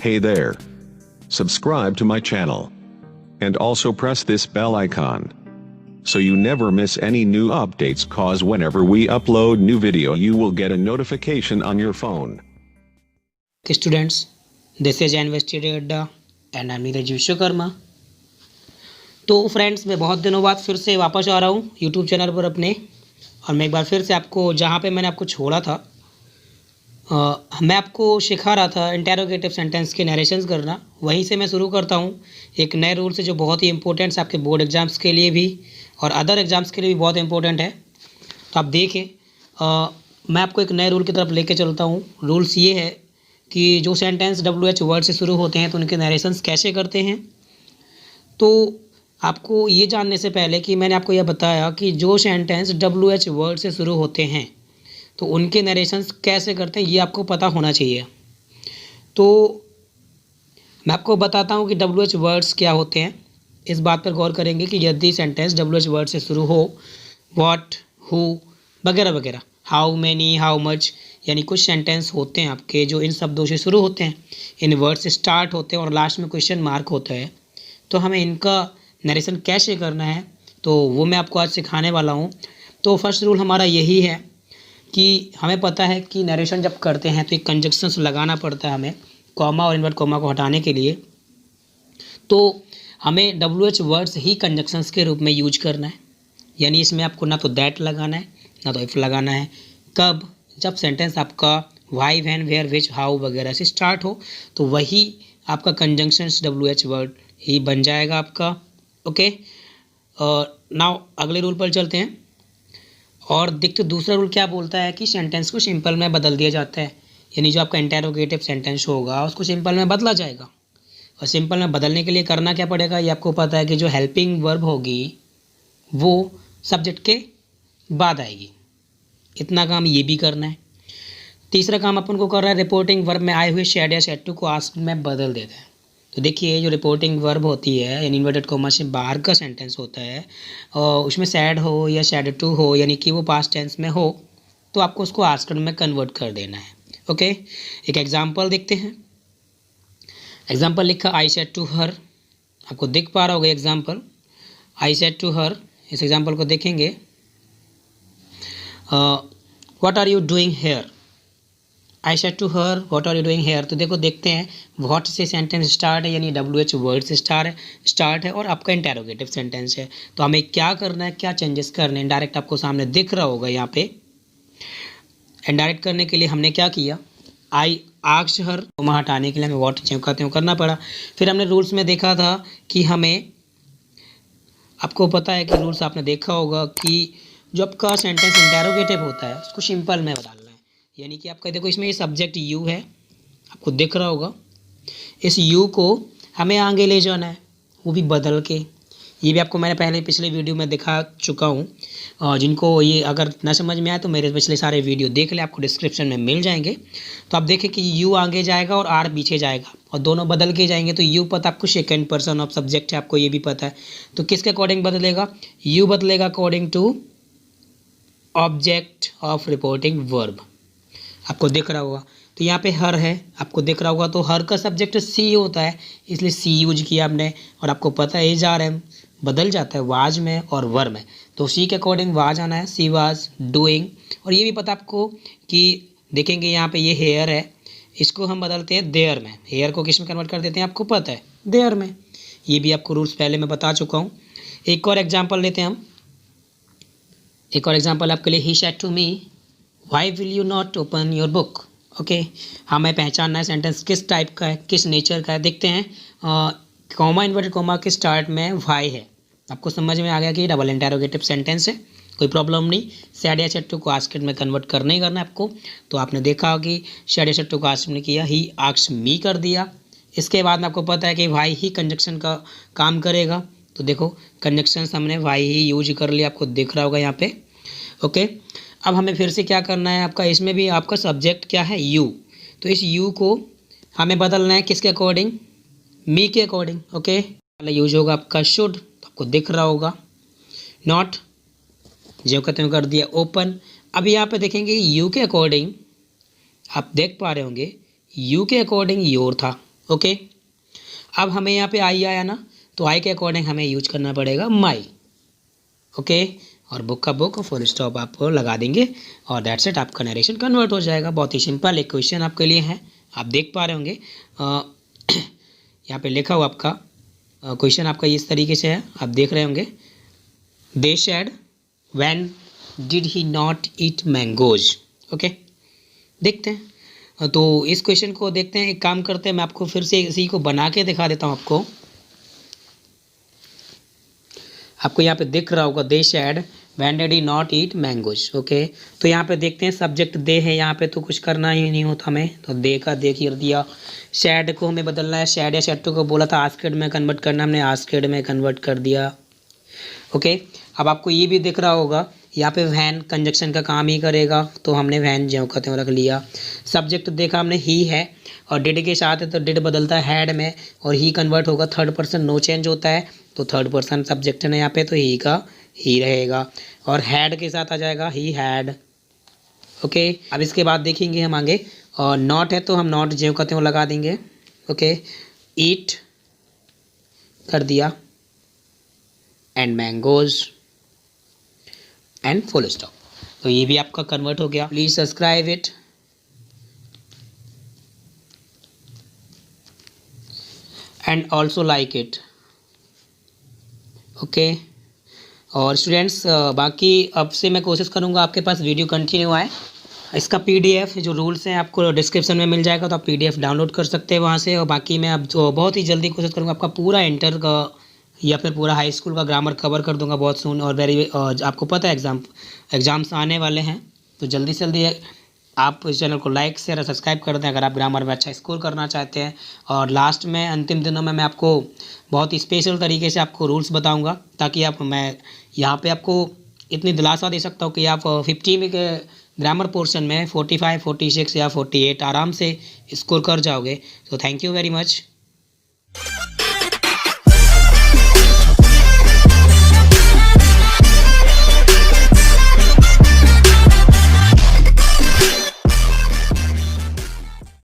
Hey there. Subscribe to my channel. And also press this bell icon. So you never miss any new updates, cause whenever we upload new video you will get a notification on your phone. Students, this is University Adda and I'm Neeraj Vishwakarma. तो friends, मैं बहुत दिनों बाद फिर से वापस आ रहा हूँ यूट्यूब चैनल पर अपने, और मैं एक बार फिर से आपको जहाँ पे मैंने आपको छोड़ा था मैं आपको सिखा रहा था इंटेरोगेटिव सेंटेंस के नरेशंस करना, वहीं से मैं शुरू करता हूँ एक नए रूल से जो बहुत ही इंपॉर्टेंट है आपके बोर्ड एग्ज़ाम्स के लिए भी और अदर एग्ज़ाम्स के लिए भी बहुत इंपॉर्टेंट है। तो आप देखें, मैं आपको एक नए रूल की तरफ लेके चलता हूँ। रूल्स ये है कि जो सेंटेंस WH वर्ड से शुरू होते हैं तो उनके नरेशंस कैसे करते हैं। तो आपको ये जानने से पहले कि मैंने आपको यह बताया कि जो सेंटेंस WH वर्ड से शुरू होते हैं तो उनके नरेशंस कैसे करते हैं, ये आपको पता होना चाहिए। तो मैं आपको बताता हूँ कि WH वर्ड्स क्या होते हैं। इस बात पर गौर करेंगे कि यदि सेंटेंस WH वर्ड से शुरू हो, व्हाट, हु वगैरह वगैरह, हाउ मैनी, हाउ मच, यानी कुछ सेंटेंस होते हैं आपके जो इन शब्दों से शुरू होते हैं, इन वर्ड से स्टार्ट होते हैं और लास्ट में क्वेश्चन मार्क होता है, तो हमें इनका नरेशन कैसे करना है तो वो मैं आपको आज सिखाने वाला हूँ। तो फर्स्ट रूल हमारा यही है कि हमें पता है कि नरेशन जब करते हैं तो एक कंजक्शंस लगाना पड़ता है हमें, कॉमा और इन्वर्ट कॉमा को हटाने के लिए। तो हमें WH वर्ड्स ही कंजक्शंस के रूप में यूज करना है, यानी इसमें आपको ना तो दैट लगाना है ना तो इफ़ लगाना है। कब? जब सेंटेंस आपका why, when, where, which, how वगैरह से स्टार्ट हो तो वही आपका कंजंक्शंस WH वर्ड ही बन जाएगा आपका। ओके, नाउ अगले रूल पर चलते हैं। और देखते दूसरा रूल क्या बोलता है कि सेंटेंस को सिंपल में बदल दिया जाता है, यानी जो आपका इंटेरोगेटिव सेंटेंस होगा उसको सिंपल में बदला जाएगा। और सिंपल में बदलने के लिए करना क्या पड़ेगा, ये आपको पता है कि जो हेल्पिंग वर्ब होगी वो सब्जेक्ट के बाद आएगी। इतना काम ये भी करना है। तीसरा काम अपन को कर रहा है रिपोर्टिंग वर्ब में आए हुए शैड या शैड टू को आस्क्ड में बदल देता है। तो देखिए, जो रिपोर्टिंग वर्ब होती है यानी इन्वर्टेड कॉमा से बाहर का सेंटेंस होता है और उसमें सैड हो या सैड टू हो, यानी कि वो पास्ट टेंस में हो, तो आपको उसको आस्क्ड में कन्वर्ट कर देना है। ओके, एक एग्जांपल देखते हैं। एग्जांपल लिखा आई सेड टू हर, आपको दिख पा रहा होगा example, I said to her. इस एग्जांपल को देखेंगे, what are you doing here, I said to her what are you doing here. तो देखो, देखते हैं व्हाट से सेंटेंस स्टार्ट है, यानी WH वर्ड से स्टार्ट है और आपका इंटेरोगेटिव सेंटेंस है। तो हमें क्या करना है, क्या चेंजेस करने हैं, डायरेक्ट आपको सामने दिख रहा होगा यहाँ पे। इनडायरेक्ट करने के लिए हमने क्या किया, आई आस्क्ड हर, वहाँ हटाने के लिए हमें व्हाट चेंज करते हुए करना पड़ा। फिर हमने रूल्स में देखा था कि हमें, आपको पता है कि रूल्स आपने देखा होगा कि जो आपका सेंटेंस इंटेरोगेटिव होता है उसको सिंपल में बदलना है, यानी कि आपका देखो इसमें ये सब्जेक्ट यू है, आपको दिख रहा होगा। इस यू को हमें आगे ले जाना है, वो भी बदल के। ये भी आपको मैंने पहले पिछले वीडियो में दिखा चुका हूँ। जिनको ये अगर ना समझ में आए तो मेरे पिछले सारे वीडियो देख ले, आपको डिस्क्रिप्शन में मिल जाएंगे। तो आप देखें कि यू आगे जाएगा और आर पीछे जाएगा और दोनों बदल के जाएंगे। तो यू पता आपको सेकेंड पर्सन ऑफ सब्जेक्ट है, आपको ये भी पता है। तो किसके अकॉर्डिंग बदलेगा, यू बदलेगा according to object of reporting verb, आपको दिख रहा होगा। तो यहाँ पे हर है, आपको दिख रहा होगा। तो हर का सब्जेक्ट सी होता है, इसलिए सी यूज किया आपने। और आपको पता है जार है बदल जाता है वाज में और वर में, तो सी के अकॉर्डिंग वाज आना है, सी वाज डूइंग। और ये भी पता आपको कि देखेंगे यहाँ पे ये हेयर है, इसको हम बदलते हैं देयर में, हेयर को किस में कन्वर्ट कर देते हैं आपको पता है, देयर में। ये भी आपको रूल्स पहले मैं बता चुका हूँ। एक और एग्जाम्पल लेते हैं हम, एक और एग्जाम्पल आपके लिए, he said to me why will you not open your book. Okay, हमें पहचानना है सेंटेंस किस टाइप का है, किस नेचर का है। देखते हैं, कॉमा इन्वर्टेड कॉमा के स्टार्ट में वाई है, आपको समझ में आ गया कि डबल इंटेरोगेटिव सेंटेंस है, कोई प्रॉब्लम नहीं। सैड या सेड टू को आस्क्ड में कन्वर्ट करना ही करना है आपको। तो आपने देखा कि सैड या सेड टू को आस्क्ड में किया, ही आस्क्ड मी कर दिया। इसके बाद में आपको पता है कि वाई ही कंजक्शन का काम करेगा। तो देखो कंजक्शन हमने वाई ही यूज कर लिया, आपको दिख रहा होगा यहाँ पे। ओके, अब हमें फिर से क्या करना है, आपका इसमें भी आपका सब्जेक्ट क्या है, यू। तो इस यू को हमें बदलना है किसके अकॉर्डिंग, मी के अकॉर्डिंग। ओके, पहले यूज होगा आपका शुड, तो आपको दिख रहा होगा। नॉट जो कहते हैं कर दिया, ओपन। अब यहाँ पे देखेंगे यू के अकॉर्डिंग, आप देख पा रहे होंगे यू के अकॉर्डिंग योर था, ओके, अब हमें यहाँ पे आई आया ना, तो आई के अकॉर्डिंग हमें यूज करना पड़ेगा माई। ओके, और बुक का बुक, फुल स्टॉप आप लगा देंगे और दैट्स इट, आपका नरेशन कन्वर्ट हो जाएगा। बहुत ही सिंपल एक क्वेश्चन आपके लिए है, आप देख पा रहे होंगे यहाँ पे लिखा हुआ आपका क्वेश्चन आपका इस तरीके से है, आप देख रहे होंगे। They said when did he not eat mangoes. Okay, देखते हैं, तो इस क्वेश्चन को देखते हैं। एक काम करते हैं, मैं आपको फिर से इसी को बना के दिखा देता हूँ। आपको यहाँ पे दिख रहा होगा, they said when did he not eat mangoes. Okay, तो यहाँ पे देखते हैं, सब्जेक्ट दे है यहाँ पे, तो कुछ करना ही नहीं होता हमें, तो दे का दे कर दिया। सैड को हमें बदलना है, सैड या सैड को बोला था आस्केड में कन्वर्ट करना, हमने आस्केड में कन्वर्ट कर दिया। ओके, अब आपको ये भी दिख रहा होगा, यहाँ पे वैन कंजक्शन का काम ही करेगा, तो हमने वैन ज्यों कहते हैं रख लिया। सब्जेक्ट देखा हमने ही है, और डिड के साथ है तो डिड बदलता है हैड में, और ही कन्वर्ट होगा, थर्ड पर्सन नो चेंज होता है, तो थर्ड पर्सन सब्जेक्ट है यहाँ पे, तो ही का ही रहेगा। और हैड के साथ आ जाएगा ही हैड। ओके, अब इसके बाद देखेंगे हम आगे, और नॉट है तो हम नॉट ज्यों कहते हैं वो लगा देंगे। ओके, ईट कर दिया, and mangoes and full stop, तो ये भी आपका कन्वर्ट हो गया। Please subscribe it and also like it. Okay, और स्टूडेंट्स बाकी अब से मैं कोशिश करूँगा आपके पास वीडियो कंटिन्यू आए। इसका पीडीएफ जो रूल्स हैं आपको डिस्क्रिप्शन में मिल जाएगा, तो आप पीडीएफ डाउनलोड कर सकते हैं वहाँ से। और बाकी मैं अब जो बहुत ही जल्दी कोशिश करूँगा आपका पूरा इंटर का या फिर पूरा हाई स्कूल का ग्रामर कवर कर दूंगा बहुत सून। और आपको पता है एग्ज़ाम्स आने वाले हैं, तो जल्दी से जल्दी आप इस चैनल को लाइक शेयर और सब्सक्राइब कर दें अगर आप ग्रामर में अच्छा स्कोर करना चाहते हैं। और लास्ट में अंतिम दिनों में मैं आपको बहुत ही स्पेशल तरीके से आपको रूल्स बताऊंगा, ताकि मैं यहाँ पे आपको इतनी दिलासा दे सकता हूँ कि आप 50 में के ग्रामर पोर्शन में 45, 46 या 48 आराम से स्कोर कर जाओगे। तो थैंक यू वेरी मच।